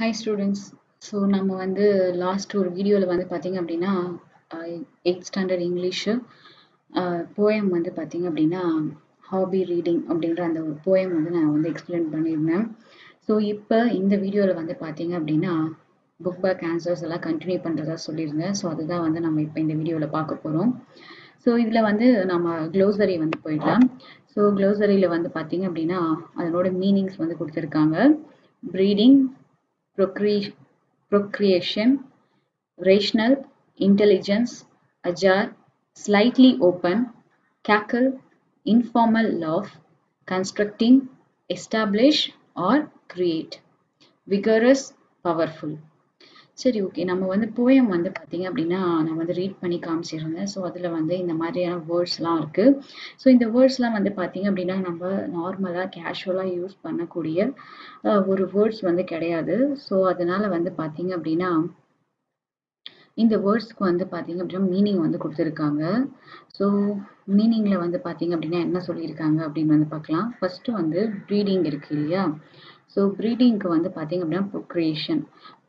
Hi students. So நம்ம வந்து last ஒரு வீடியோல வந்து பாத்தீங்க அப்படின்னா 8th ஸ்டாண்டர்ட் இங்கிலீஷ் போயம் வந்து பாத்தீங்க அப்படின்னா ஹாபி ரீடிங் அப்படின்ற அந்த ஒரு போயம் வந்து நான் வந்து எக்ஸ்பிளைன் பண்ணியிருந்தேன். ஸோ இப்போ இந்த வீடியோல வந்து பாத்தீங்க அப்படின்னா புக் பேக் ஆன்சர்ஸ் எல்லாம் கண்டினியூ பண்றதா சொல்லியிருந்தேன். ஸோ அதுதான் வந்து நம்ம இப்போ இந்த வீடியோல பார்க்க போறோம். ஸோ இதில் வந்து நம்ம க்ளோசரி வந்து போயிடலாம். ஸோ க்ளோசரியில் வந்து பார்த்தீங்க அப்படின்னா அதனோட மீனிங்ஸ் வந்து கொடுத்துருக்காங்க. Breeding, procreation, rational, intelligence, ajar, slightly open, cackle, informal laugh, constructing, establish or create, vigorous, powerful. சரி, ஓகே. நம்ம வந்து போயம் வந்து பார்த்தீங்க அப்படின்னா நான் வந்து ரீட் பண்ணி காமிச்சிருந்தேன். ஸோ அதில் வந்து இந்த மாதிரியான வேர்ட்ஸ்லாம் இருக்கு. ஸோ இந்த வேர்ட்ஸ்லாம் வந்து பார்த்தீங்க அப்படின்னா நம்ம நார்மலாக கேஷுவலாக யூஸ் பண்ணக்கூடிய ஒரு வேர்ட்ஸ் வந்து கிடையாது. ஸோ அதனால வந்து பார்த்தீங்க அப்படின்னா இந்த வேர்ட்ஸ்க்கு வந்து பார்த்தீங்க அப்படின்னா மீனிங் வந்து கொடுத்துருக்காங்க. ஸோ மீனிங்கில் வந்து பார்த்தீங்க அப்படின்னா என்ன சொல்லியிருக்காங்க அப்படின்னு வந்து பார்க்கலாம். ஃபர்ஸ்ட் வந்து ப்ரீடிங் இருக்கு இல்லையா? ஸோ ப்ரீடிங்க்கு வந்து பார்த்தீங்க அப்படின்னா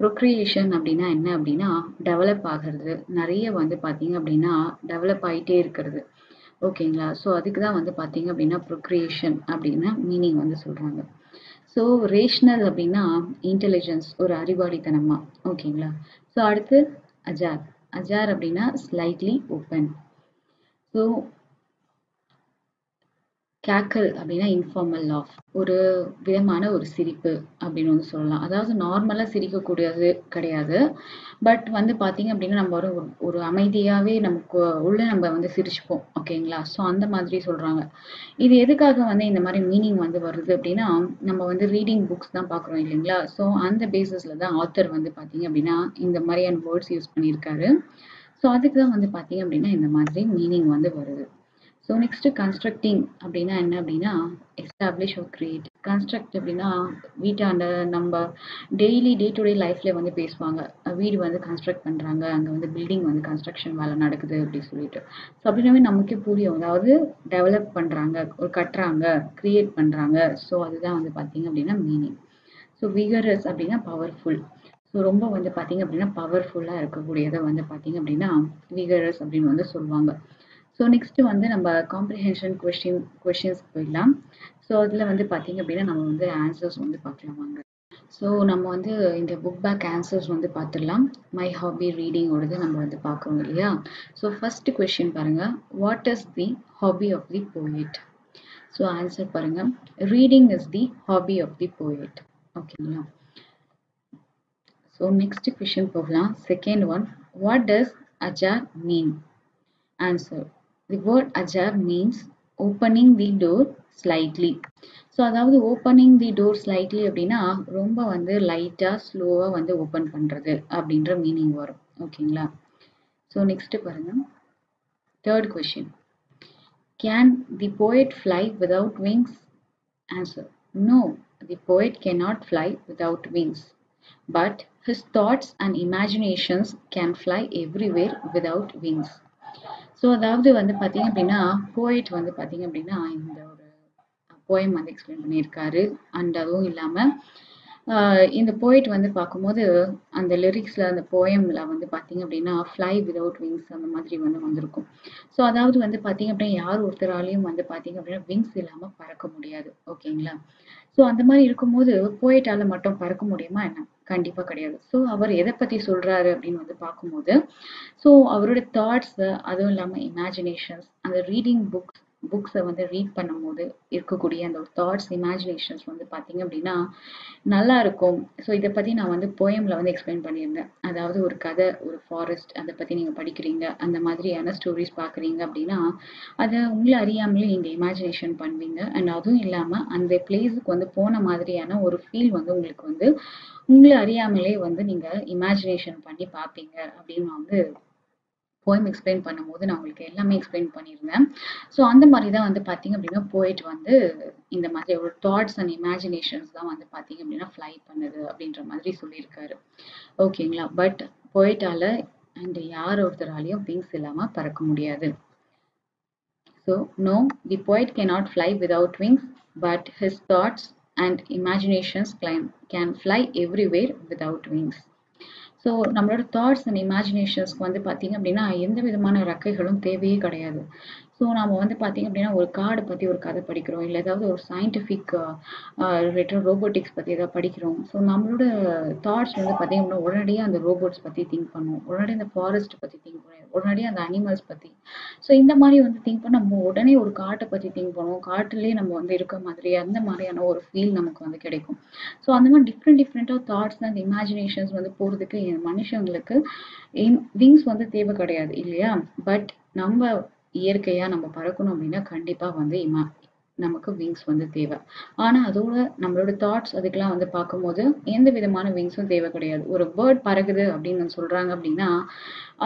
ப்ரொக்ரியேஷன் அப்படின்னா என்ன அப்படின்னா டெவலப் ஆகிறது, நிறைய வந்து பார்த்தீங்க அப்படின்னா டெவலப் ஆகிட்டே இருக்கிறது. ஓகேங்களா? ஸோ அதுக்கு தான் வந்து பார்த்தீங்க அப்படின்னா ப்ரொக்ரியேஷன் அப்படின்னா மீனிங் வந்து சொல்கிறாங்க. ஸோ ரேஷ்னல் அப்படின்னா இன்டெலிஜென்ஸ், ஒரு அறிவாளித்தனமா. ஓகேங்களா? ஸோ அடுத்து அஜார். அஜார் அப்படின்னா ஸ்லைட்லி ஓப்பன். ஸோ கேக்கல் அப்படின்னா இன்ஃபார்மல் லாஃப், ஒரு விதமான ஒரு சிரிப்பு அப்படின்னு வந்து சொல்லலாம். அதாவது நார்மலாக சிரிக்கக்கூடியது கிடையாது. பட் வந்து பார்த்தீங்க அப்படின்னா நம்ம ஒரு அமைதியாகவே நமக்கு உள்ள நம்ம வந்து சிரிச்சுப்போம். ஓகேங்களா? ஸோ அந்த மாதிரி சொல்கிறாங்க. இது எதுக்காக வந்து இந்த மாதிரி மீனிங் வந்து வருது அப்படின்னா நம்ம வந்து ரீடிங் புக்ஸ் தான் பார்க்குறோம் இல்லைங்களா? ஸோ அந்த பேசிஸில் தான் ஆத்தர் வந்து பார்த்தீங்க அப்படின்னா இந்த மாதிரியான வேர்ட்ஸ் யூஸ் பண்ணியிருக்காரு. ஸோ அதுக்கு தான் வந்து பார்த்தீங்க அப்படின்னா இந்த மாதிரி மீனிங் வந்து வருது. ஸோ நெக்ஸ்ட் கன்ஸ்ட்ரக்டிங் அப்படின்னா என்ன அப்படின்னா எஸ்டாப்ளிஷ் ஆர் கிரியேட். கன்ஸ்ட்ரக்ட் அப்படின்னா வீட்டாண்ட நம்ம டே டு டே லைஃப்ல வந்து பேசுவாங்க. வீடு வந்து கன்ஸ்ட்ரக்ட் பண்றாங்க, அங்க வந்து பில்டிங் வந்து கன்ஸ்ட்ரக்ஷன் வேலை நடக்குது அப்படின்னு சொல்லிட்டு. ஸோ அப்படின்னாவே நமக்கே புரியும். அதாவது டெவலப் பண்றாங்க, ஒரு கட்டுறாங்க, கிரியேட் பண்றாங்க. ஸோ அதுதான் வந்து பார்த்தீங்க அப்படின்னா மீனிங். ஸோ விகரஸ் அப்படின்னா பவர்ஃபுல். ஸோ ரொம்ப வந்து பார்த்தீங்க அப்படின்னா பவர்ஃபுல்லாக இருக்கக்கூடியதை வந்து பார்த்தீங்க அப்படின்னா விகரஸ் அப்படின்னு வந்து சொல்லுவாங்க. ஸோ நெக்ஸ்ட் வந்து நம்ம காம்ப்ரிஹென்ஷன் கொஸ்டின்ஸ் போயிடலாம். ஸோ அதில் வந்து பார்த்தீங்க அப்படின்னா நம்ம வந்து ஆன்சர்ஸ் வந்து பார்க்கலாம் வாங்க. ஸோ நம்ம வந்து இந்த புக் பேக் ஆன்சர்ஸ் வந்து பார்த்துடலாம். மை ஹாபி ரீடிங்கோடது நம்ம வந்து பார்க்கணும் இல்லையா? ஸோ ஃபர்ஸ்ட் கொஸ்டின் பாருங்க, what is the hobby of the poet? So answer பாருங்க, reading is the hobby of the poet. ஓகேங்களா? ஸோ நெக்ஸ்ட் கொஸ்டின் போகலாம். Second one, what does ajar mean? Answer. The word ajar means opening the door slightly. So அதாவது opening the door slightly அப்படின்னா ரொம்ப வந்து லைட்டாக ஸ்லோவாக வந்து ஓப்பன் பண்ணுறது அப்படின்ற மீனிங் வரும். ஓகேங்களா? ஸோ நெக்ஸ்ட் பாருங்க, third question, can the poet fly without wings? Answer, no, the poet cannot fly without wings. But his thoughts and imaginations can fly everywhere without wings. So அதாவது வந்து பார்த்தீங்க அப்படின்னா போயிட் வந்து பார்த்தீங்க அப்படின்னா இந்த ஒரு போயம் வந்து எக்ஸ்பிளைன் பண்ணியிருக்காரு. அண்ட் அதுவும் இல்லாமல் இந்த போயிட் வந்து பார்க்கும்போது அந்த லிரிக்ஸில் அந்த போயமில் வந்து பார்த்தீங்க அப்படின்னா ஃப்ளை விதவுட் விங்ஸ் அந்த மாதிரி வந்து வந்திருக்கும். ஸோ அதாவது வந்து பார்த்தீங்க அப்படின்னா யார் ஒருத்தராலையும் வந்து பார்த்தீங்க அப்படின்னா விங்ஸ் இல்லாமல் பறக்க முடியாது. ஓகேங்களா? ஸோ அந்த மாதிரி இருக்கும்போது போயிட்டால மட்டும் பறக்க முடியுமா என்ன? கண்டிப்பாக கிடையாது. ஸோ அவர் எதை பற்றி சொல்கிறாரு அப்படின்னு வந்து பார்க்கும்போது ஸோ அவரோட தாட்ஸ், அதுவும் இல்லாமல் இமேஜினேஷன்ஸ், அந்த ரீடிங் புக்ஸை வந்து ரீட் பண்ணும்போது இருக்கக்கூடிய அந்த ஒரு தாட்ஸ், இமேஜினேஷன்ஸ் வந்து பார்த்தீங்க அப்படின்னா நல்லா இருக்கும். ஸோ இதை பற்றி நான் வந்து போயமில் வந்து எக்ஸ்பிளைன் பண்ணியிருந்தேன். அதாவது ஒரு கதை, ஒரு ஃபாரஸ்ட், அதை பற்றி நீங்கள் படிக்கிறீங்க, அந்த மாதிரியான ஸ்டோரிஸ் பார்க்குறீங்க அப்படின்னா அதை உங்களை அறியாமலே நீங்கள் இமேஜினேஷன் பண்ணுவீங்க. அண்ட் அதுவும் இல்லாமல் அந்த பிளேஸுக்கு வந்து போன மாதிரியான ஒரு ஃபீல் வந்து உங்களுக்கு வந்து உங்களை அறியாமலே வந்து நீங்கள் இமேஜினேஷன் பண்ணி பார்ப்பீங்க அப்படின்னு நான் வந்து போயம் எக்ஸ்பிளைன் பண்ணும்போது நான் உங்களுக்கு எல்லாமே எக்ஸ்பிளைன் பண்ணியிருந்தேன். ஸோ அந்த மாதிரி தான் வந்து பார்த்தீங்க அப்படின்னா போயிட் வந்து இந்த மாதிரி ஒரு தாட்ஸ் அண்ட் இமேஜினேஷன்ஸ் தான் வந்து பார்த்தீங்க அப்படின்னா ஃப்ளை பண்ணுது அப்படின்ற மாதிரி சொல்லியிருக்காரு. ஓகேங்களா? பட் போயிட்டால அண்ட் யார் ஒருத்தராலையும் விங்ஸ் இல்லாமல் பறக்க முடியாது. ஸோ நோ, தி போயிட் cannot fly without wings, but his thoughts and imaginations can fly everywhere without wings. So நம்மளோட தாட்ஸ் அண்ட் இமேஜினேஷன்ஸ்க்கு வந்து பார்த்தீங்க அப்படின்னா எந்த விதமான ரெக்கைகளும் தேவையே கிடையாது. ஸோ நம்ம வந்து பார்த்தீங்க அப்படின்னா ஒரு கார்டை பற்றி ஒரு கதை படிக்கிறோம், இல்லை ஏதாவது ஒரு சயின்டிஃபிக் ரிலேட்டட் ரோபோட்டிக்ஸ் பற்றி ஏதாவது படிக்கிறோம். ஸோ நம்மளோட தாட்ஸ் வந்து பார்த்தீங்க அப்படின்னா உடனடியாக அந்த ரோபோட்ஸ் பற்றி திங்க் பண்ணுவோம், உடனடியாக அந்த ஃபாரஸ்ட் பற்றி திங்க் பண்ணுவோம், உடனடியாக அந்த அனிமல்ஸ் பற்றி. ஸோ இந்த மாதிரி வந்து திங்க் பண்ண நம்ம உடனே ஒரு காட்டை பற்றி திங்க் பண்ணுவோம், காட்டிலே நம்ம வந்து இருக்க மாதிரி அந்த மாதிரியான ஒரு ஃபீல் நமக்கு வந்து கிடைக்கும். ஸோ அந்த மாதிரி டிஃப்ரெண்டாக தாட்ஸ் அண்ட் இமேஜினேஷன்ஸ் வந்து போகிறதுக்கு மனுஷங்களுக்கு விங்ஸ் வந்து தேவை கிடையாது இல்லையா? பட் நம்ம இயற்கையா நம்ம பறக்கணும் அப்படின்னா கண்டிப்பா வந்து நமக்கு விங்ஸ் வந்து தேவை. ஆனா அதோட நம்மளோட தாட்ஸ் அதுக்கெல்லாம் வந்து பார்க்கும்போது எந்த விதமான விங்ஸும் தேவை கிடையாது. ஒரு பேர்ட் பறக்குது அப்படின்னு சொல்றாங்க அப்படின்னா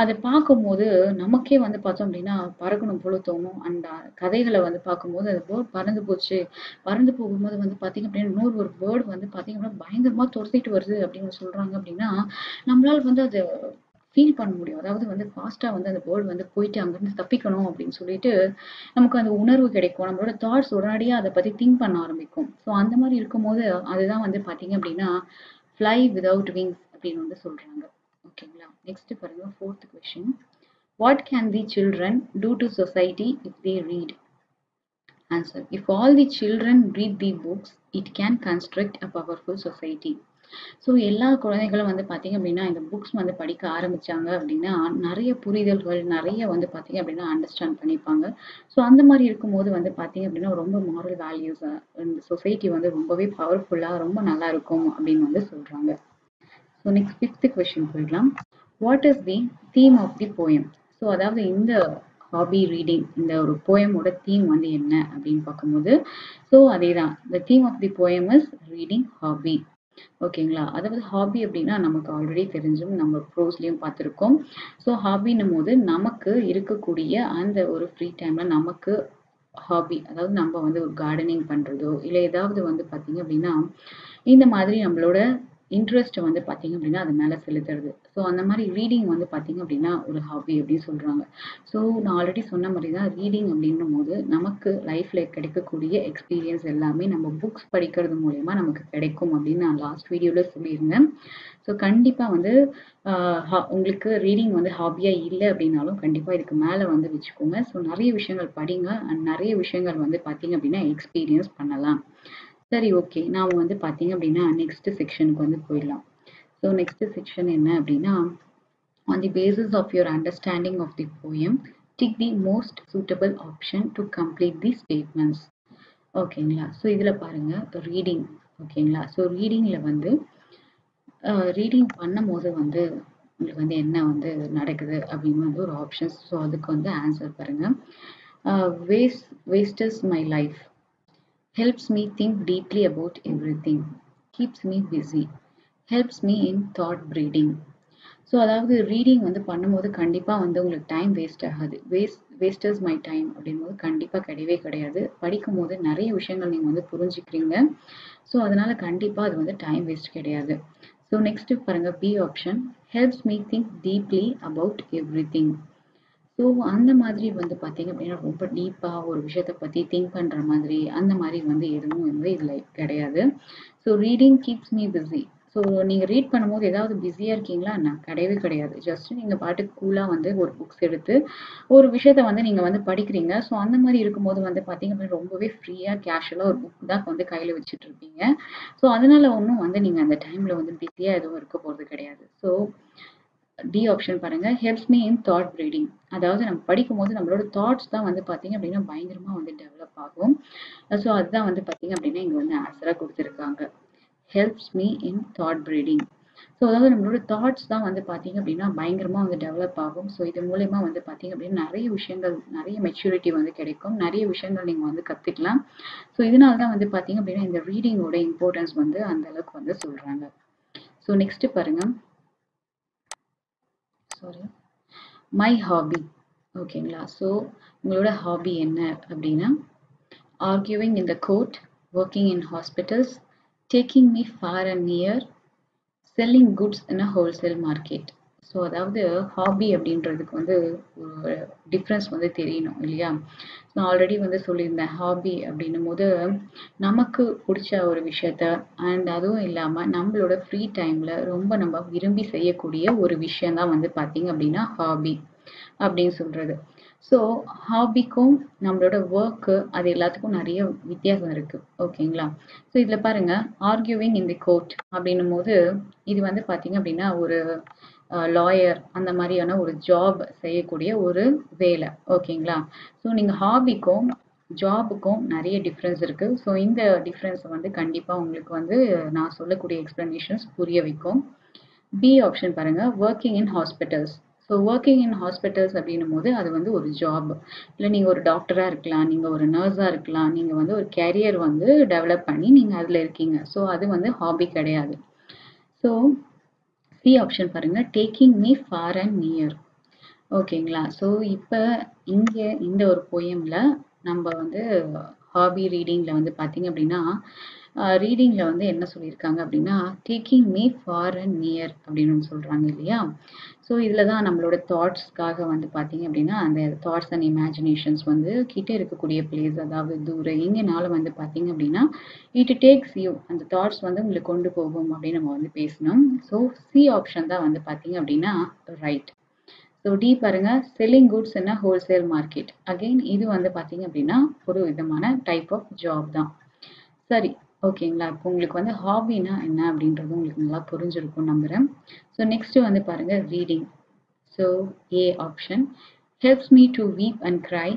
அதை பார்க்கும்போது நமக்கே வந்து பார்த்தோம் அப்படின்னா பறக்கணும் போல தோணும். அந்த கதைகளை வந்து பார்க்கும்போது அந்த பேர்ட் பறந்து போச்சு, பறந்து போகும்போது வந்து பார்த்தீங்க அப்படின்னா இன்னொரு ஒரு பேர்டு வந்து பார்த்தீங்க அப்படின்னா பயங்கரமா துரத்திட்டு வருது அப்படின்னு சொல்றாங்க அப்படின்னா நம்மளால வந்து அதை ஃபீல் பண்ண முடியும். அதாவது வந்து ஃபாஸ்ட்டா வந்து அந்த பேர்ட் வந்து போயிட்டு அங்கேருந்து தப்பிக்கணும் அப்படின்னு சொல்லிட்டு நமக்கு அந்த உணர்வு கிடைக்கும். நம்மளோட தாட்ஸ் உடனடியா அத பத்தி திங்க் பண்ண ஆரம்பிக்கும். ஸோ அந்த மாரி இருக்கும்போது அதுதான் வந்து பார்த்தீங்க அப்படின்னா, ஃப்ளை வித்தவுட் விங்ஸ் அப்படின்னு வந்து சொல்றாங்க. ஓகேங்களா? நெக்ஸ்ட் பாருங்க 4th question. What can the children do to society if they read? Answer. If all the children read the books, it can construct a powerful society. So எல்லா குழந்தைகளும் வந்து பார்த்தீங்க அப்படின்னா இந்த புக்ஸ் வந்து படிக்க ஆரம்பிச்சாங்க அப்படின்னா நிறைய புரிதல்கள் நிறைய வந்து பார்த்தீங்க அப்படின்னா அண்டர்ஸ்டாண்ட் பண்ணிப்பாங்க. ஸோ அந்த மாதிரி இருக்கும்போது வந்து பார்த்தீங்க அப்படின்னா ரொம்ப மாரல் வேல்யூஸ் இந்த சொசைட்டி வந்து ரொம்பவே பவர்ஃபுல்லாக ரொம்ப நல்லா இருக்கும் அப்படின்னு வந்து சொல்றாங்க. ஸோ நெக்ஸ்ட் 5th கொஸ்டின் போயிடலாம். What is the theme of the poem? So அதாவது இந்த ஹாபி ரீடிங் இந்த ஒரு போயமோட தீம் வந்து என்ன அப்படின்னு பார்க்கும்போது ஸோ அதே தான் the theme of the poem is reading hobby. ஓகேங்களா? அதாவது ஹாபி அப்படின்னா நமக்கு ஆல்ரெடி தெரிஞ்சும் நம்ம ப்ரோஸ்லயும் பார்த்துருக்கோம். ஸோ ஹாபின்னும் போது நமக்கு இருக்கக்கூடிய அந்த ஒரு ஃப்ரீ டைம்ல நமக்கு ஹாபி அதாவது நம்ம வந்து ஒரு கார்டனிங் பண்றதோ இல்லை ஏதாவது வந்து பார்த்தீங்க அப்படின்னா இந்த மாதிரி நம்மளோட இன்ட்ரெஸ்ட் வந்து பார்த்தீங்க அப்படின்னா அது மேலே செலுத்துறது. ஸோ அந்த மாதிரி ரீடிங் வந்து பார்த்தீங்க அப்படின்னா ஒரு ஹாபி அப்படின்னு சொல்றாங்க. ஸோ நான் ஆல்ரெடி சொன்ன மாதிரி தான் ரீடிங் அப்படின்னும் போது நமக்கு லைஃப்ல கிடைக்கக்கூடிய எக்ஸ்பீரியன்ஸ் எல்லாமே நம்ம புக்ஸ் படிக்கிறது மூலயமா நமக்கு கிடைக்கும் அப்படின்னு நான் லாஸ்ட் வீடியோல சொல்லியிருந்தேன். ஸோ கண்டிப்பா வந்து உங்களுக்கு ரீடிங் வந்து ஹாபியா இல்லை அப்படின்னாலும் கண்டிப்பா இதுக்கு மேலே வந்து வச்சுக்கோங்க. ஸோ நிறைய விஷயங்கள் படிங்க அண்ட் நிறைய விஷயங்கள் வந்து பார்த்தீங்க அப்படின்னா எக்ஸ்பீரியன்ஸ் பண்ணலாம். சரி, ஓகே. நாம வந்து பார்த்தீங்க அப்படின்னா நெக்ஸ்ட் செக்ஷனுக்கு வந்து போயிடலாம். ஸோ நெக்ஸ்ட் செக்ஷன் என்ன அப்படின்னா on the basis of your understanding of the poem tick the most suitable option to complete the statements. ஓகேங்களா? ஸோ இதில் பாருங்க ரீடிங். ஓகேங்களா? ஸோ ரீடிங்கில் வந்து ரீடிங் பண்ணும்போது வந்து உங்களுக்கு வந்து என்ன வந்து நடக்குது அப்படின்னு வந்து ஒரு ஆப்ஷன்ஸ். ஸோ அதுக்கு வந்து ஆன்சர் பாருங்க. Wastes my life, helps me think deeply about everything, keeps me busy, helps me in thought breeding. So அதாவது ரீடிங் வந்து பண்ணும்போது கண்டிப்பாக வந்து உங்களுக்கு டைம் வேஸ்ட் ஆகாது. வேஸ்டர்ஸ் மை டைம் அப்படின்போது கண்டிப்பாக கிடையவே கிடையாது. படிக்கும் போது நிறைய விஷயங்கள் நீங்கள் வந்து புரிஞ்சுக்கிறீங்க. ஸோ அதனால கண்டிப்பாக அது வந்து டைம் வேஸ்ட் கிடையாது. ஸோ நெக்ஸ்ட் பாருங்க B option, helps me think deeply about everything. So அந்த மாதிரி வந்து பார்த்தீங்க அப்படின்னா ரொம்ப டீப்பாக ஒரு விஷயத்தை பற்றி திங்க் பண்ணுற மாதிரி அந்த மாதிரி வந்து எதுவும் வந்து இதில் கிடையாது. So reading keeps me busy. So நீங்கள் ரீட் பண்ணும்போது ஏதாவது பிஸியாக இருக்கீங்களா? நான் கிடையவே கிடையாது. ஜஸ்ட் நீங்கள் பாட்டுக்கு கூலாக வந்து ஒரு புக்ஸ் எடுத்து ஒரு விஷயத்த வந்து நீங்கள் வந்து படிக்கிறீங்க. ஸோ அந்த மாதிரி இருக்கும்போது வந்து பார்த்தீங்க அப்படின்னா ரொம்பவே ஃப்ரீயாக கேஷுவலாக ஒரு புக் தான் வந்து கையில் வச்சுட்டு இருப்பீங்க. ஸோ அதனால ஒன்றும் வந்து நீங்கள் அந்த டைமில் வந்து பிஸியாக எதுவும் இருக்க போகிறது கிடையாது. ஸோ டி ஆப்ஷன் பாருங்க, helps me in thought reading. அதாவது நம்ம படிக்கும்போது நம்மளோட தாட்ஸ் தான் வந்து பார்த்தீங்க அப்படின்னா பயங்கரமா வந்து டெவலப் ஆகும். ஸோ அதுதான் வந்து பார்த்தீங்க அப்படின்னா இங்கே வந்து ஆன்சராக கொடுத்துருக்காங்க. Helps me in thought reading. So அதாவது நம்மளோட தாட்ஸ் தான் வந்து பார்த்தீங்க அப்படின்னா பயங்கரமா வந்து டெவலப் ஆகும். ஸோ இது மூலயமா வந்து பார்த்தீங்க அப்படின்னா நிறைய விஷயங்கள் நிறைய மெச்சூரிட்டி வந்து கிடைக்கும், நிறைய விஷயங்கள் நீங்கள் வந்து கற்றுக்கலாம். ஸோ இதனால தான் வந்து பார்த்தீங்க அப்படின்னா இந்த ரீடிங்கோட இம்பார்ட்டன்ஸ் வந்து அந்த அளவுக்கு வந்து சொல்றாங்க. ஸோ நெக்ஸ்ட் பாருங்க, சாரி, மை ஹாபி. ஓகேங்களா? ஸோ உங்களோட ஹாபி என்ன அப்படின்னா arguing in the court, working in hospitals, taking me for and near, selling goods in a wholesale market. So அதாவது ஹாபி அப்படின்றதுக்கு வந்து ஒரு டிஃப்ரென்ஸ் வந்து தெரியணும் இல்லையா? நான் ஆல்ரெடி வந்து சொல்லியிருந்தேன். ஹாபி அப்படின்னும் போது நமக்கு பிடிச்ச ஒரு விஷயத்த அண்ட் அதுவும் இல்லாம நம்மளோட ஃப்ரீ டைம்ல ரொம்ப நம்ம விரும்பி செய்யக்கூடிய ஒரு விஷயம் தான் வந்து பார்த்தீங்க அப்படின்னா ஹாபி அப்படின்னு சொல்றது. ஸோ ஹாபிக்கும் நம்மளோட ஒர்க்கு அது எல்லாத்துக்கும் நிறைய வித்தியாசம் இருக்கு. ஓகேங்களா? ஸோ இதுல பாருங்க, ஆர்கியூவிங் இன் தி கோர்ட் அப்படின்னும் போது இது வந்து பார்த்தீங்க அப்படின்னா ஒரு லாயர் அந்த மாதிரியான ஒரு ஜாப் செய்யக்கூடிய ஒரு வேலை. ஓகேங்களா? ஸோ நீங்க ஹாபிக்கும் ஜாபுக்கும் நிறைய டிஃப்ரென்ஸ் இருக்கு. ஸோ இந்த டிஃப்ரென்ஸ் வந்து கண்டிப்பா உங்களுக்கு வந்து நான் சொல்லக்கூடிய எக்ஸ்பிளனேஷன்ஸ் புரிய வைக்கும். பி ஆப்ஷன் பாருங்க, working in hospitals. So working in hospitals அப்படின்னும் போது அது வந்து ஒரு ஜாப். இல்லை நீங்கள் ஒரு டாக்டராக இருக்கலாம், நீங்கள் ஒரு நர்ஸாக இருக்கலாம், நீங்கள் வந்து ஒரு கேரியர் வந்து டெவலப் பண்ணி நீங்கள் அதில் இருக்கீங்க. ஸோ அது வந்து ஹாபி கிடையாது. ஸோ சி ஆப்ஷன் பாருங்க, taking me for and near. ஓகேங்களா? ஸோ இப்போ இங்கே இந்த ஒரு போயமில் நம்ம வந்து ஹாபி ரீடிங்கில் வந்து பார்த்தீங்க அப்படின்னா ரீடிங்கில் வந்து என்ன சொல்லியிருக்காங்க அப்படின்னா taking me for and near அப்படின்னு சொல்கிறாங்க இல்லையா? ஸோ இதில் தான் நம்மளோட தாட்ஸ்க்காக வந்து பார்த்தீங்க அப்படின்னா அந்த தாட்ஸ் அண்ட் இமேஜினேஷன்ஸ் வந்து கிட்டே இருக்கக்கூடிய பிளேஸ், அதாவது தூரம் எங்கேனாலும் வந்து பார்த்தீங்க அப்படின்னா இட் டேக்ஸ் யூ, அந்த தாட்ஸ் வந்து உங்களுக்கு கொண்டு போகும் அப்படின்னு நம்ம வந்து பேசணும். ஸோ சி ஆப்ஷன் தான் வந்து பார்த்தீங்க அப்படின்னா ரைட். ஸோ டி பாருங்க, செல்லிங் குட்ஸ் இன் அ ஹோல்சேல் மார்க்கெட். அகெயின் இது வந்து பார்த்தீங்க அப்படின்னா ஒரு விதமான டைப் ஆஃப் ஜாப் தான். சரி, ஓகேங்களா? இப்போ உங்களுக்கு வந்து ஹாபினா என்ன அப்படின்றது உங்களுக்கு நல்லா புரிஞ்சிருக்கும் நம்புறேன். ஸோ நெக்ஸ்ட் வந்து பாருங்க, reading. So A option, helps me to weep and cry.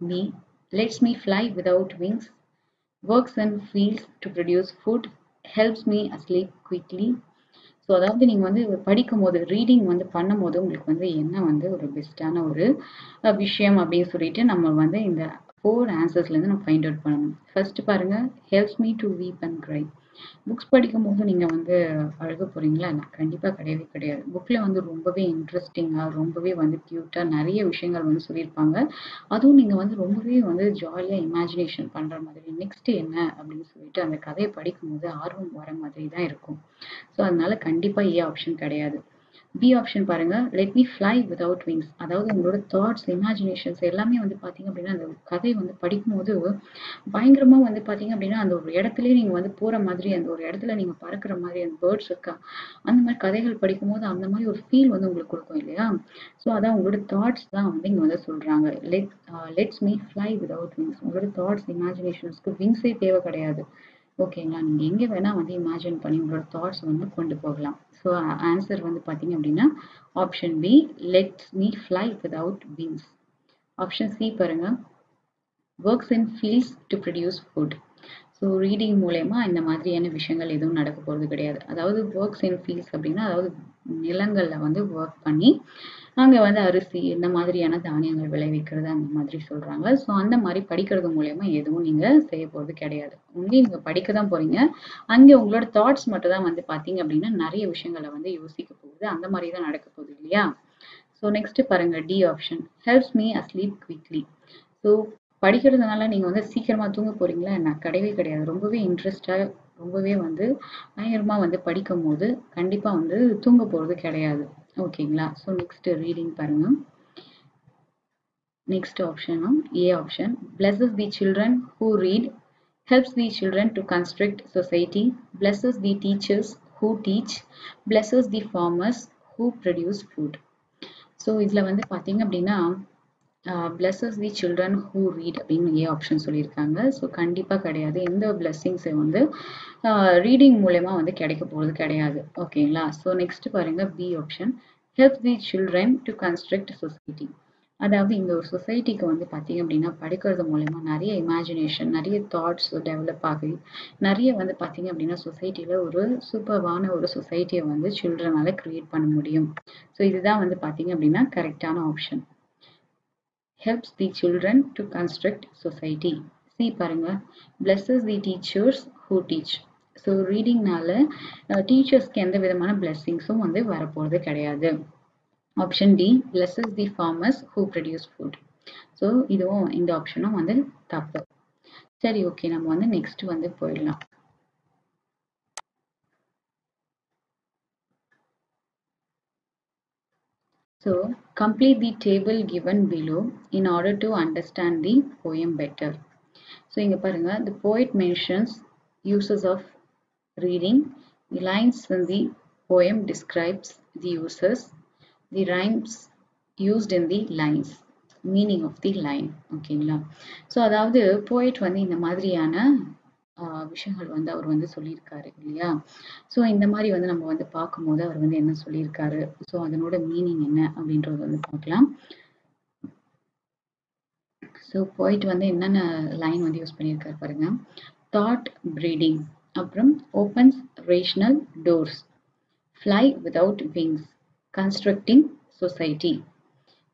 B, let's me fly without wings. Works and fields to produce food. Helps me asleep quickly. So அதாவது நீங்கள் வந்து படிக்கும்போது ரீடிங் வந்து பண்ணும்போது உங்களுக்கு வந்து என்ன வந்து ஒரு பெஸ்ட்டான ஒரு விஷயம் அப்படின்னு சொல்லிட்டு நம்ம வந்து இந்த 4 ஆன்சர்ஸ்லேருந்து நம்ம ஃபைண்ட் அவுட் பண்ணணும். ஃபர்ஸ்ட் பாருங்க, helps me to weep and cry. Books படிக்கும்போது நீங்கள் வந்து அழுக போகிறீங்களா? கண்டிப்பாக கிடையவே கிடையாது. புக்கில் வந்து ரொம்பவே இன்ட்ரெஸ்டிங்காக, ரொம்பவே வந்து க்யூட்டாக நிறைய விஷயங்கள் வந்து சொல்லியிருப்பாங்க. அதுவும் நீங்கள் வந்து ரொம்பவே வந்து ஜாலியாக இமேஜினேஷன் பண்ணுற மாதிரி, நெக்ஸ்ட் என்ன அப்படின்னு சொல்லிட்டு அந்த கதையை படிக்கும்போது ஆர்வம் வர மாதிரி தான் இருக்கும். ஸோ அதனால கண்டிப்பாக ஏ ஆப்ஷன் கிடையாது. பி ஆப்ஷன் பாருங்க, let me fly without wings. அதாவது உங்களோட தாட்ஸ், இமேஜினேஷன்ஸ் எல்லாமே வந்து பார்த்தீங்க அப்படின்னா அந்த கதை வந்து படிக்கும்போது பயங்கரமா வந்து பார்த்தீங்க அப்படின்னா அந்த ஒரு இடத்துலயே நீங்க வந்து போற மாதிரி, அந்த ஒரு இடத்துல நீங்க பறக்கிற மாதிரி, அந்த பேர்ட்ஸ் இருக்கா அந்த மாதிரி கதைகள் படிக்கும்போது அந்த மாதிரி ஒரு ஃபீல் வந்து உங்களுக்கு கொடுக்கும் இல்லையா? ஸோ அதான் உங்களோட தாட்ஸ் தான் வந்து இங்க வந்து சொல்றாங்க. Let's me fly without wings. உங்களோட தாட்ஸ், இமேஜினேஷன்ஸ்க்கு விங்ஸே தேவை கிடையாது. ஓகேங்களா? நீங்க எங்க வேணா வந்து இமேஜின் பண்ணி உங்களோட தாட்ஸ் வந்து கொண்டு போகலாம். ஸோ ஆன்சர் வந்து பார்த்தீங்க அப்படின்னா option B, let's me fly without wings. Option C பாருங்க, works in fields to produce food. So reading மூலயமா இந்த மாதிரியான விஷயங்கள் எதுவும் நடக்க போகிறது கிடையாது. அதாவது ஒர்க்ஸ் இன் ஃபீல்ட்ஸ் அப்படின்னா அதாவது நிலங்களில் வந்து ஒர்க் பண்ணி அங்கே வந்து அரிசி இந்த மாதிரியான தானியங்கள் விளைவிக்கிறது அந்த மாதிரி சொல்கிறாங்க. ஸோ அந்த மாதிரி படிக்கிறது மூலயமா எதுவும் நீங்கள் செய்ய போகிறது கிடையாது. ஒன்லி நீங்கள் படிக்க தான் போகிறீங்க. அங்கே உங்களோட தாட்ஸ் மட்டும் தான் வந்து பார்த்தீங்க அப்படின்னா நிறைய விஷயங்களை வந்து யோசிக்க போகுது. அந்த மாதிரி தான் நடக்க போகுது இல்லையா? ஸோ நெக்ஸ்ட் பாருங்க, D option, helps me asleep quickly. So படிக்கிறதுனால நீங்க வந்து சீக்கிரமா தூங்க போறீங்களா என்ன? கிடையவே கிடையாது. ரொம்பவே இன்ட்ரெஸ்ட்டா, ரொம்பவே வந்து பயங்கரமா வந்து படிக்கும்போது கண்டிப்பா வந்து தூங்க போறது கிடையாது. ஓகேங்களா? ஸோ நெக்ஸ்ட் ரீடிங் பாருங்க. நெக்ஸ்ட் ஆப்ஷனும் A option, blesses the children who read, helps the children to construct society, blesses the teachers who teach, blesses the farmers who produce food. So இதுல வந்து பார்த்தீங்க அப்படின்னா blesses the children who read அப்படின்னு A option சொல்லியிருக்காங்க. So கண்டிப்பாக கிடையாது. எந்த பிளெஸ்ஸிங்ஸை வந்து ரீடிங் மூலயமா வந்து கிடைக்க போகிறது கிடையாது. ஓகேங்களா? ஸோ நெக்ஸ்ட் பாருங்க, B option, help the children to construct society. அதாவது இந்த ஒரு சொசைட்டிக்கு வந்து பார்த்தீங்க அப்படின்னா படிக்கிறது மூலயமா நிறைய இமேஜினேஷன், நிறைய தாட்ஸ் டெவலப் ஆகி நிறைய வந்து பார்த்தீங்க அப்படின்னா சொசைட்டியில் ஒரு சூப்பர்வான ஒரு சொசைட்டியை வந்து சில்ட்ரனால கிரியேட் பண்ண முடியும். ஸோ இதுதான் வந்து பார்த்தீங்க அப்படின்னா கரெக்டான option. helps the children to construct society. See பாருங்க, blesses the teachers who teach. So ரீடிங்னால டீச்சர்ஸ்க்கு எந்த விதமான பிளெஸ்ஸிங்ஸும் வந்து வரப்போகிறது கிடையாது. Option D, blesses the farmers who produce food. So இதுவும் இந்த ஆப்ஷனும் வந்து தப்பு. சரி, ஓகே, நம்ம வந்து நெக்ஸ்ட் வந்து போயிடலாம். So complete the table given below in order to understand the poem better. So இங்க பாருங்க, the poet mentions uses of reading. The lines in the poem describes the uses. The rhymes used in the lines. Meaning of the line. ஓகேங்களா? So அதாவது poet வந்து இந்த மாதிரியான விஷயங்கள் வந்து அவர் வந்து சொல்லியிருக்காரு இல்லையா? ஸோ இந்த மாதிரி வந்து நம்ம வந்து பார்க்கும்போது அவர் வந்து என்ன சொல்லியிருக்காரு, ஸோ அதனோட மீனிங் என்ன அப்படின்றது வந்து பார்க்கலாம். ஸோ poet வந்து என்னென்ன லைன் வந்து யூஸ் பண்ணியிருக்காரு பாருங்க. தாட் பிரீடிங், அப்புறம் opens rational doors, fly without wings, constructing society.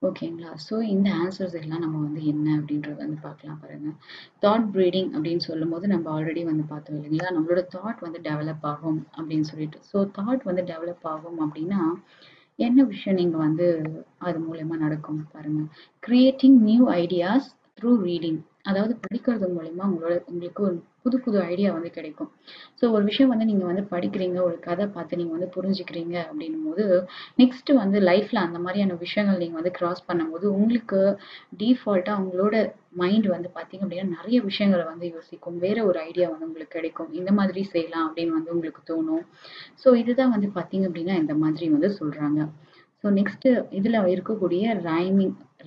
ஓகேங்களா? ஸோ இந்த ஆன்சர்ஸ் எல்லாம் நம்ம வந்து என்ன அப்படின்றத வந்து பார்க்கலாம் பாருங்க. தாட் பிரீடிங் அப்படின்னு சொல்லும்போது நம்ம ஆல்ரெடி வந்து பார்த்தோம் இல்லைங்களா? நம்மளோட தாட் வந்து டெவலப் ஆகும் அப்படின்னு சொல்லிட்டு. ஸோ தாட் வந்து டெவலப் ஆகும் அப்படின்னா என்ன விஷயம் நீங்க வந்து அது மூலயமா நடக்கும் பாருங்க. Creating new ideas through reading, அதாவது படிக்கிறது மூலயமா உங்களுக்கு ஒரு புது புது ஐடியா வந்து கிடைக்கும். ஸோ ஒரு விஷயம் வந்து நீங்க வந்து படிக்கிறீங்க, ஒரு கதை பார்த்து நீங்க வந்து புரிஞ்சுக்கிறீங்க அப்படின்னும் போது நெக்ஸ்ட் வந்து லைஃப்ல அந்த மாதிரியான விஷயங்கள் நீங்க வந்து கிராஸ் பண்ணும்போது உங்களுக்கு டிஃபால்ட்டா உங்களோட மைண்ட் வந்து பாத்தீங்க அப்படின்னா நிறைய விஷயங்களை வந்து யோசிக்கும். வேற ஒரு ஐடியா வந்து உங்களுக்கு கிடைக்கும். இந்த மாதிரி செய்யலாம் அப்படின்னு வந்து உங்களுக்கு தோணும். ஸோ இதுதான் வந்து பாத்தீங்க அப்படின்னா இந்த மாதிரி வந்து சொல்றாங்க. ஸோ நெக்ஸ்ட் இதுல இருக்கக்கூடிய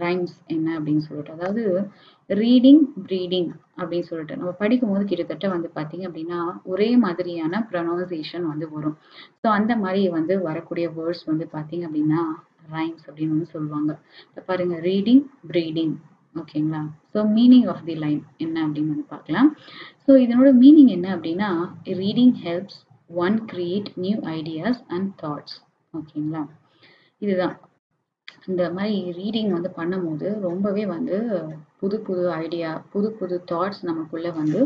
ரைம்ஸ் என்ன அப்படின்னு சொல்லிட்டு, அதாவது ரீடிங் ப்ரீடிங் அப்படின்னு சொல்லிட்டு நம்ம படிக்கும்போது கிட்டத்தட்ட வந்து பாத்தீங்க அப்படின்னா ஒரே மாதிரியான ப்ரொனவுன்சியேஷன் வந்து வரும். ஸோ அந்த மாதிரி வந்து வரக்கூடிய வேர்ட்ஸ் வந்து பாத்தீங்க அப்படின்னா ரைம்ஸ் அப்படின்னு வந்து சொல்லுவாங்க. இப்போ பாருங்க, ரீடிங் ப்ரீடிங். ஓகேங்களா? So meaning of the line என்ன அப்படின்னு வந்து பார்க்கலாம். ஸோ இதனோட மீனிங் என்ன அப்படின்னா, reading helps one create new ideas and thoughts. ஓகேங்களா? இதுதான் இந்த மாதிரி ரீடிங் வந்து பண்ணும்போது ரொம்பவே வந்து புது புது ஐடியா, புது புது தாட்ஸ் நமக்குள்ள வந்து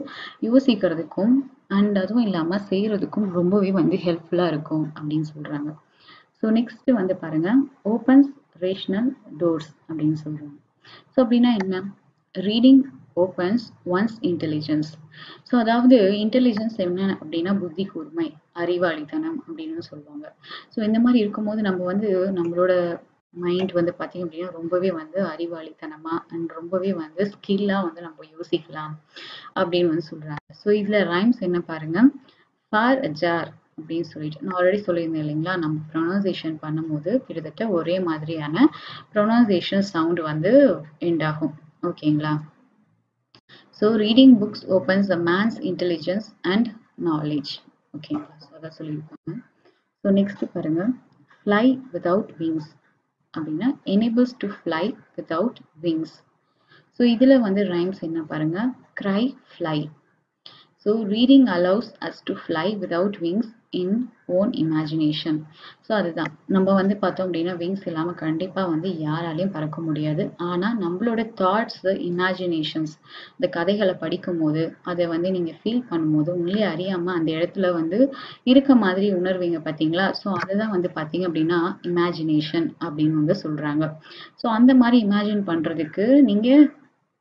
யோசிக்கிறதுக்கும் அண்ட் அதுவும் இல்லாம செய்யறதுக்கும் ரொம்பவே வந்து ஹெல்ப்ஃபுல்லா இருக்கும் அப்படின்னு சொல்றாங்க. ஸோ நெக்ஸ்ட் வந்து பாருங்க, ஓப்பன்ஸ் ரேஷனல் டோர்ஸ் அப்படின்னு சொல்றாங்க. ஸோ அப்படின்னா என்ன? Reading opens once intelligence. So அதாவது இன்டெலிஜென்ஸ் என்ன அப்படின்னா புத்தி கூர்மை, அறிவாளித்தனம் அப்படின்னு சொல்லுவாங்க. ஸோ இந்த மாதிரி இருக்கும்போது நம்ம வந்து நம்மளோட மைண்ட் வந்து பாத்தீங்க அப்படின்னா ரொம்பவே வந்து அறிவாளித்தனமா அண்ட் ரொம்பவே வந்து ஸ்கில்லா வந்து நம்ம யோசிக்கலாம் அப்படின்னு வந்து சொல்றாங்க. ஸோ இதுல ரைம்ஸ் என்ன பாருங்க, ஃபார் ஜார் அப்படின்னு சொல்லிட்டு நான் ஆல்ரெடி சொல்லியிருந்தேன் இல்லைங்களா? நம்ம ப்ரொனவுன்சியேஷன் பண்ணும்போது கிட்டத்தட்ட ஒரே மாதிரியான ப்ரொனவுன்சியேஷன் சவுண்ட் வந்து எண்ட் ஆகும். ஓகேங்களா? So reading books opens a mens intelligence and knowledge. ஓகேங்களா? ஸோ அதான் சொல்லியிருப்பாங்க. ஸோ நெக்ஸ்ட் பாருங்க, ஃப்ளை விதவுட் விங்ஸ் அப்படின்னா enables to fly without wings. So இதுல வந்து ரைம்ஸ் என்ன பாருங்க, cry fly. So reading allows us to fly without wings in own imagination. So அதுதான் நம்ம வந்து பார்த்தோம் அப்படின்னா விங்ஸ் இல்லாமல் கண்டிப்பாக வந்து யாராலையும் பறக்க முடியாது. ஆனால் நம்மளோட தாட்ஸ், இமேஜினேஷன்ஸ், இந்த கதைகளை படிக்கும் போது அதை வந்து நீங்கள் ஃபீல் பண்ணும்போது உங்களே அறியாமல் அந்த இடத்துல வந்து இருக்க மாதிரி உணர்வீங்க பார்த்தீங்களா? ஸோ அதுதான் வந்து பார்த்தீங்க அப்படின்னா இமேஜினேஷன் அப்படின்னு வந்து சொல்கிறாங்க. ஸோ அந்த மாதிரி இமேஜின் பண்ணுறதுக்கு நீங்கள்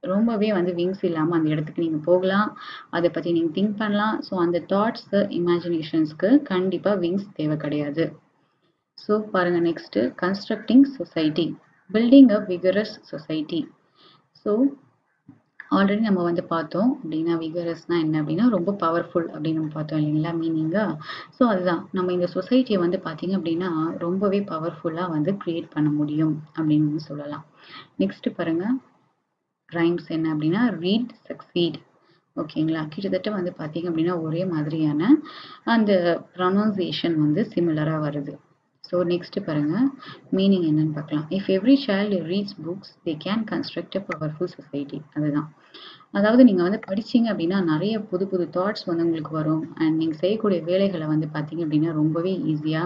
ரொம்பவே வந்து விங்ஸ் இல்லாம அந்த இடத்துக்கு நீங்க போகலாம். அதை பத்தி நீங்க திங்க் பண்ணலாம். ஸோ அந்த தாட்ஸ், இமேஜினேஷன்ஸ்க்கு கண்டிப்பா விங்ஸ் தேவை கிடையாது. ஸோ பாருங்க, நெக்ஸ்ட் கன்ஸ்ட்ரக்டிங் சொசைட்டி, பில்டிங் அ விகரஸ் சொசைட்டி. ஸோ ஆல்ரெடி நம்ம வந்து பார்த்தோம் அப்படின்னா விகரஸ்னா என்ன அப்படின்னா ரொம்ப பவர்ஃபுல் அப்படின்னு நம்ம பார்த்தோம் இல்லைங்களா மீனிங்கா? ஸோ அதுதான் நம்ம இந்த சொசைட்டியை வந்து பார்த்தீங்க அப்படின்னா ரொம்பவே பவர்ஃபுல்லாக வந்து கிரியேட் பண்ண முடியும் அப்படின்னு சொல்லலாம். நெக்ஸ்ட் பாருங்க, ரைம்ஸ் என்ன அப்படின்னா ரீட் சக்சீட். ஓகேங்களா? கிட்டத்தட்ட வந்து பார்த்தீங்க அப்படின்னா ஒரே மாதிரியான அந்த ப்ரொனவுன்சியேஷன் வந்து சிமிலராக வருது. ஸோ நெக்ஸ்ட் பாருங்க, மீனிங் என்னன்னு பார்க்கலாம். If every child reads books they can construct a powerful society. அதுதான், அதாவது நீங்க வந்து படிச்சீங்க அப்படின்னா நிறைய புது புது தாட்ஸ் வந்து உங்களுக்கு வரும். அண்ட் நீங்க செய்யக்கூடிய வேலைகளை வந்து பார்த்தீங்க அப்படின்னா ரொம்பவே ஈஸியா,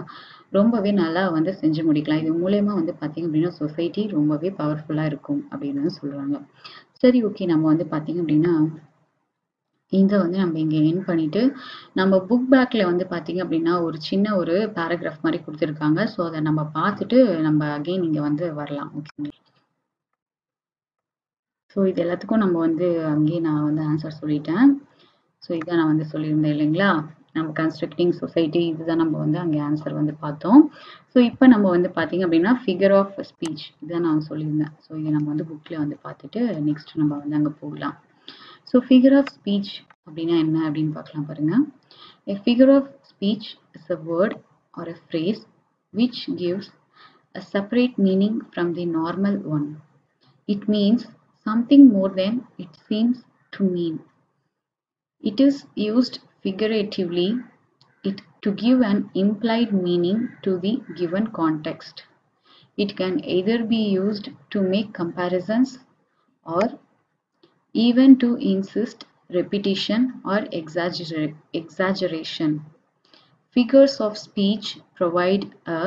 ரொம்பவே நல்லா வந்து செஞ்சு முடிக்கலாம். இது மூலயமா வந்து பார்த்தீங்க அப்படின்னா சொசைட்டி ரொம்பவே பவர்ஃபுல்லா இருக்கும் அப்படின்னு சொல்றாங்க. சரி, ஓகே. நம்ம வந்து பார்த்தீங்க அப்படின்னா இத வந்து நம்ம இங்க எண்ட் பண்ணிட்டு, நம்ம புக் பேக்ல வந்து பார்த்தீங்க அப்படின்னா, ஒரு சின்ன ஒரு பேராகிராஃப் மாரி குடுத்துருக்காங்க. ஸோ அத நம்ம பார்த்துட்டு நம்ம அகைன் இங்க வந்து வரலாம். ஓகேங்களா? ஸோ இது எல்லாத்துக்கும் நம்ம வந்து அங்கேயே நான் வந்து ஆன்சர் சொல்லிட்டேன். ஸோ இதான் நான் வந்து சொல்லியிருந்தேன் இல்லைங்களா? நம்ம கன்ஸ்ட்ரக்டிங் சொசைட்டி இதுதான் நம்ம வந்து அங்கே ஆன்சர் வந்து பார்த்தோம். ஸோ இப்போ நம்ம வந்து பார்த்தீங்க அப்படின்னா ஃபிகர் ஆஃப் ஸ்பீச் இதுதான் நான் சொல்லியிருந்தேன். ஸோ இதை நம்ம வந்து புக்கில் வந்து பார்த்துட்டு நெக்ஸ்ட் நம்ம வந்து அங்கே போகலாம். ஸோ ஃபிகர் ஆஃப் ஸ்பீச் அப்படின்னா என்ன அப்படின்னு பார்க்கலாம் பாருங்க. A figure of speech is a word or a phrase which gives a separate meaning from the normal one. It means something more than it seems to mean. It is used figuratively to give an implied meaning to the given context. It can either be used to make comparisons or even to insist repetition or exaggeration. Figures of speech provide a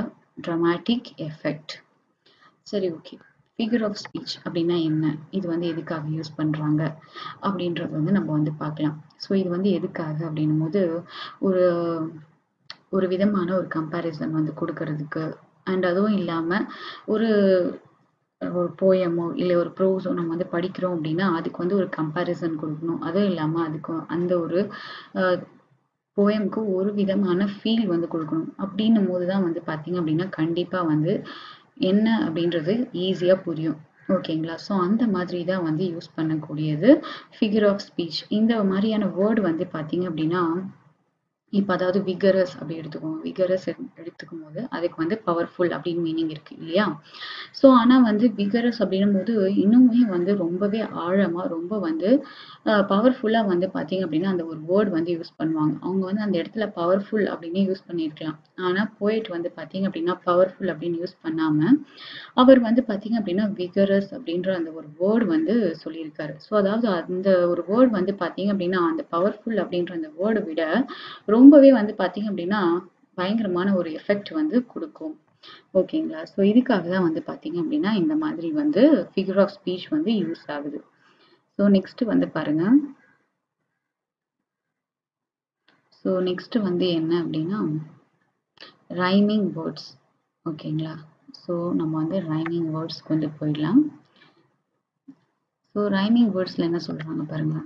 dramatic effect. சரி, okay. Figure of speech அப்படின்னா என்ன, இது வந்து எதுக்காக use பண்ணுறாங்க அப்படின்றது வந்து நம்ம வந்து பார்க்கலாம். ஸோ இது வந்து எதுக்காக அப்படின்னும் போது ஒரு ஒரு விதமான ஒரு கம்பேரிசன் வந்து கொடுக்கறதுக்கு, அண்ட் அதுவும் இல்லாமல் ஒரு ஒரு போயமோ இல்லை ஒரு ப்ரோஸோ நம்ம வந்து படிக்கிறோம் அப்படின்னா அதுக்கு வந்து ஒரு கம்பேரிசன் கொடுக்கணும். அதுவும் இல்லாமல் அதுக்கு அந்த ஒரு போயம்க்கு ஒரு விதமான ஃபீல் வந்து கொடுக்கணும். அப்படின்னும் போது தான் வந்து பார்த்தீங்க அப்படின்னா கண்டிப்பாக வந்து என்ன அப்படின்றது ஈஸியாக புரியும். ஓகேங்களா? ஸோ அந்த மாதிரி தான் வந்து யூஸ் பண்ணக்கூடியது ஃபிகர் ஆஃப் ஸ்பீச். இந்த மாதிரியான வேர்டு வந்து பார்த்தீங்க அப்படின்னா இப்போ அதாவது விகரஸ் அப்படி எடுத்துக்கோங்க. விகரஸ் எடுத்துக்கும் போது அதுக்கு வந்து பவர்ஃபுல் அப்படின்னு மீனிங் இருக்கு இல்லையா? ஸோ ஆனால் வந்து விகரஸ் அப்படின்னும் போது இன்னுமே வந்து ரொம்பவே ஆழமாக ரொம்ப வந்து பவர்ஃபுல்லாக வந்து பார்த்தீங்க அப்படின்னா அந்த ஒரு வேர்டு வந்து யூஸ் பண்ணுவாங்க. அவங்க வந்து அந்த இடத்துல பவர்ஃபுல் அப்படின்னு யூஸ் பண்ணியிருக்கலாம். ஆனால் போயிட் வந்து பார்த்தீங்க அப்படின்னா பவர்ஃபுல் அப்படின்னு யூஸ் பண்ணாமல் அவர் வந்து பார்த்தீங்க அப்படின்னா விகரஸ் அப்படின்ற அந்த ஒரு வேர்டு வந்து சொல்லியிருக்காரு. ஸோ அதாவது அந்த ஒரு வேர்டு வந்து பார்த்தீங்க அப்படின்னா அந்த பவர்ஃபுல் அப்படின்ற அந்த வேர்டை விட ரொம்பவே வந்து பார்த்தீங்க அப்படின்னா பயங்கரமான ஒரு எஃபெக்ட் வந்து கொடுக்கும். ஓகேங்களா? ஸோ இதுக்காக தான் வந்து பார்த்தீங்க அப்படின்னா இந்த மாதிரி வந்து ஃபிகர் ஆஃப் ஸ்பீச் வந்து யூஸ் ஆகுது. ஸோ நெக்ஸ்ட் வந்து பாருங்க. ஸோ நெக்ஸ்ட் வந்து என்ன அப்படின்னா ரைமிங் வேர்ட்ஸ். ஓகேங்களா? ஸோ நம்ம வந்து ரைமிங் வேர்ட்ஸ்க்கு வந்து போயிடலாம். ஸோ ரைமிங் வேர்ட்ஸில் என்ன சொல்கிறாங்க பாருங்க.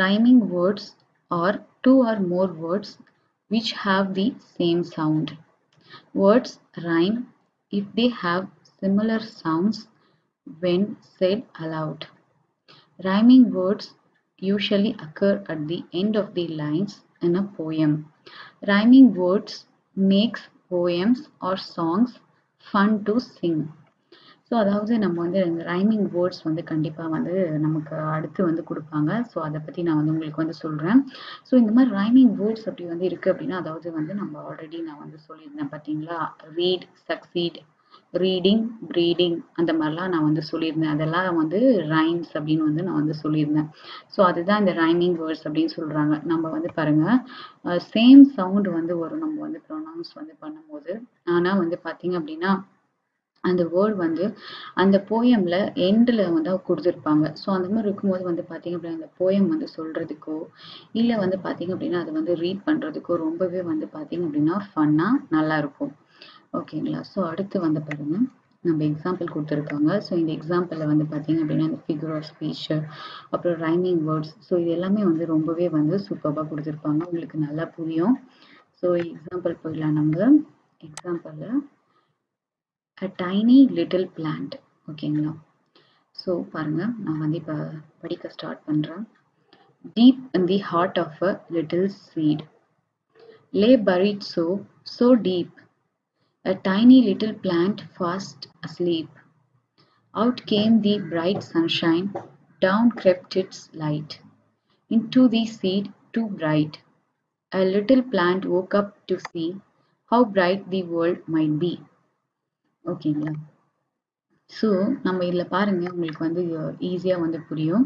Rhyming words are two or more words which have the same sound. Words rhyme if they have similar sounds when said aloud. Rhyming words usually occur at the end of the lines in a poem. Rhyming words makes poems or songs fun to sing. So அதாவது நம்ம வந்து இந்த rhyming words வந்து கண்டிப்பாக வந்து நமக்கு அடுத்து வந்து கொடுப்பாங்க. ஸோ அதை பற்றி நான் வந்து உங்களுக்கு வந்து சொல்கிறேன். ஸோ இந்த மாதிரி ரைமிங் வேர்ட்ஸ் அப்படி வந்து இருக்குது அப்படின்னா அதாவது வந்து நம்ம ஆல்ரெடி நான் வந்து சொல்லியிருந்தேன் பார்த்தீங்களா, ரீட், சக்சீட், ரீடிங், ப்ரீடிங் அந்த மாதிரிலாம் நான் வந்து சொல்லியிருந்தேன். அதெல்லாம் வந்து ரைம்ஸ் அப்படின்னு வந்து நான் வந்து சொல்லியிருந்தேன். ஸோ அதுதான் இந்த ரைமிங் வேர்ட்ஸ் அப்படின்னு சொல்கிறாங்க. நம்ம வந்து பாருங்கள் சேம் சவுண்டு வந்து வரும் நம்ம வந்து ப்ரொனவுன்ஸ் வந்து பண்ணும்போது. ஆனால் வந்து பார்த்தீங்க அப்படின்னா அந்த வேர்ட் வந்து அந்த போயம்ல எண்டில் வந்து கொடுத்துருப்பாங்க. ஸோ அந்த மாதிரி இருக்கும்போது வந்து பார்த்தீங்க அப்படின்னா அந்த போயம் வந்து சொல்கிறதுக்கோ இல்லை வந்து பார்த்தீங்க அப்படின்னா அதை வந்து ரீட் பண்ணுறதுக்கோ ரொம்பவே வந்து பார்த்தீங்க அப்படின்னா ஃபன்னாக நல்லாயிருக்கும். ஓகேங்களா? ஸோ அடுத்து வந்து பாருங்கள் நம்ம எக்ஸாம்பிள் கொடுத்துருக்காங்க. ஸோ இந்த எக்ஸாம்பிளில் வந்து பார்த்தீங்க அப்படின்னா இந்த ஃபிகர் ஆஃப் ஸ்பீச் அப்புறம் ரைமிங் வேர்ட்ஸ் ஸோ இது எல்லாமே வந்து ரொம்பவே வந்து சூப்பராக கொடுத்துருப்பாங்க. உங்களுக்கு நல்லா புரியும். ஸோ எக்ஸாம்பிள் போயிடலாம். நம்ம எக்ஸாம்பிளில் a tiny little plant. ஓகேங்களா? ஸோ பாருங்க நான் வந்து இப்போ படிக்க ஸ்டார்ட் பண்ணுறேன். Deep in the heart of a little seed lay buried so deep a tiny little plant fast asleep. Out came the bright sunshine, down crept its light into the seed too bright. A little plant woke up to see how bright the world might be. ஓகேங்களா? So நம்ம இதில் பாருங்கள் உங்களுக்கு வந்து ஈஸியாக வந்து புரியும்.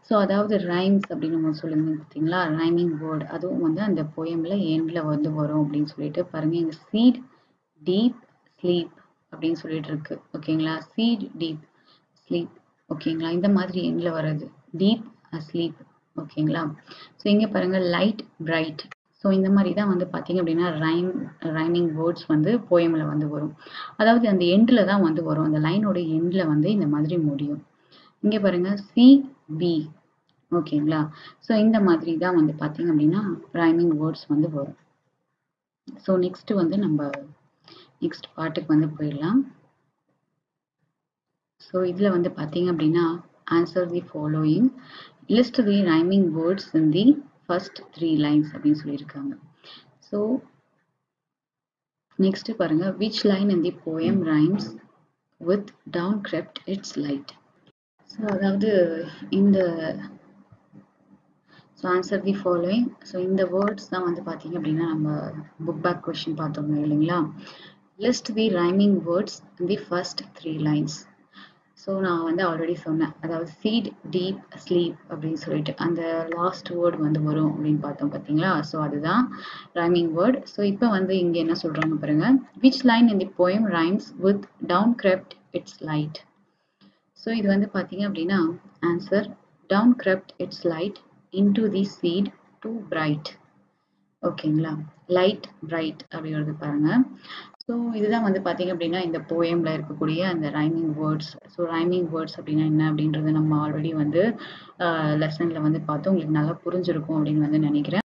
So அதாவது ரைம்ஸ் அப்படின்னு நம்ம சொல்லுங்க பார்த்தீங்களா, ரைமிங் வேர்டு அதுவும் வந்து அந்த போயமில் எண்டில் வந்து வரும் அப்படின்னு சொல்லிட்டு பாருங்கள். இங்கே சீட் டீப் ஸ்லீப் அப்படின்னு சொல்லிட்டு இருக்கு. ஓகேங்களா? Seat deep sleep. ஓகேங்களா? இந்த மாதிரி எண்டில் வர்றது டீப் ஸ்லீப். ஓகேங்களா? ஸோ இங்கே பாருங்கள் லைட் பிரைட். ஸோ இந்த மாதிரி தான் வந்து பார்த்தீங்க அப்படின்னா ரைமிங் வேர்ட்ஸ் வந்து போயமில் வந்து வரும். அதாவது அந்த எண்டில் தான் வந்து வரும். அந்த லைனோட எண்டில் வந்து இந்த மாதிரி முடியும். இங்கே பாருங்கள் சி பி ஓகேங்களா? ஸோ இந்த மாதிரி தான் வந்து பார்த்தீங்க அப்படின்னா, ரைமிங் வேர்ட்ஸ் வந்து வரும். ஸோ நெக்ஸ்ட் வந்து நம்ம நெக்ஸ்ட் பார்ட்டுக்கு வந்து போயிடலாம். ஸோ இதுல வந்து பார்த்தீங்க அப்படின்னா, answer the following, list the rhyming words in the first 3 lines அப்படின்னு சொல்லியிருக்காங்க. ஸோ நெக்ஸ்ட் பாருங்க, which line in the poem rhymes with down crept its light. So அதாவது இந்த so answer the following. So இந்த வேர்ட்ஸ் தான் வந்து பார்த்தீங்க அப்படின்னா நம்ம புக் பேக் கொஸ்டின் பார்த்தோம் இல்லைங்களா? List the rhyming words in the first 3 lines. So நான் வந்து ஆல்ரெடி சொன்னேன், அதாவது சீட், டீப், ஸ்லீப் அப்படின்னு சொல்லிட்டு அந்த லாஸ்ட் வேர்ட் வந்து வரும் அப்படின்னு பார்த்தோம் பார்த்தீங்களா? ஸோ அதுதான் ரைமிங் வேர்ட். ஸோ இப்போ வந்து இங்கே என்ன சொல்றாங்க பாருங்க, which line in the poem rhymes with down crept its light. So இது வந்து பார்த்தீங்க அப்படின்னா answer, down crept its light into the seat to bright. ஓகேங்களா? லைட், பிரைட் அப்படிங்கிறது பாருங்க. ஸோ இதுதான் வந்து பார்த்தீங்க அப்படின்னா இந்த போயம்ல இருக்கக்கூடிய அந்த rhyming words. So rhyming words அப்படின்னா என்ன அப்படின்றத நம்ம ஆல்ரெடி வந்து லெசன்ல வந்து பார்த்தோம். உங்களுக்கு நல்லா புரிஞ்சிருக்கும் அப்படின்னு வந்து நினைக்கிறேன்.